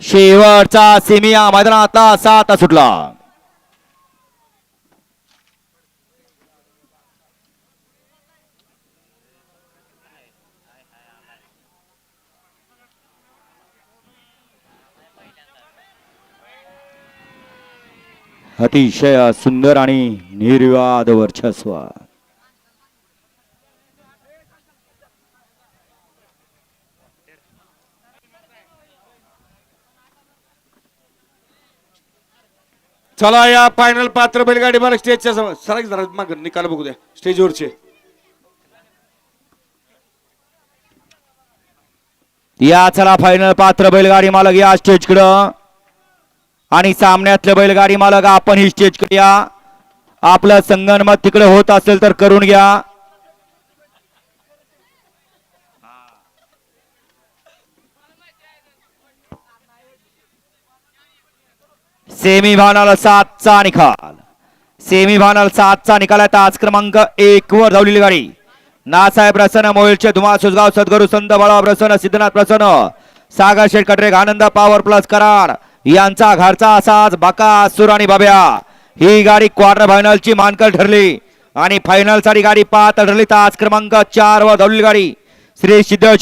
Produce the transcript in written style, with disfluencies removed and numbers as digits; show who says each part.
Speaker 1: शेवटचा सेमी या मैदानातला 7 सुटला. अतिशय सुंदर आणि निर्विवाद वर्चस्व.
Speaker 2: चला या फायनल पात्र बैलगाडी मालक स्टेजच्या समोर सर जरा माग निकाल बघू द्या स्टेजवरचे.
Speaker 1: या चला फायनल पात्र बैलगाडी मालक या स्टेजकडं आणि सामन्यातले बैलगाडी मालक आपण ही स्टेजकडे या. आपलं संगनमत तिकडे होत असेल तर करून घ्या. सेमीफायनल 7चा निकाल. सेमीफायनल 7चा निकाल आहे. तास क्रमांक 1 वर धावलेली गाडी नासाहेब प्रसन्न मोहिलचे धुमा सुसगाव सद्गुरू संत बाळा प्रसन्न सिद्धनाथ प्रसन्न सागर शेठ कटरेक आनंद पॉवर प्लस कराड यांचा घरचा असाच बकासूर आणि बाब्या. ही गाडी क्वार्टर फायनलची मानकर ठरली आणि फायनल साठी गाडी पात्र ठरली. तास क्रमांक 4 वर धावलेली गाडी श्री सिद्धेश्वर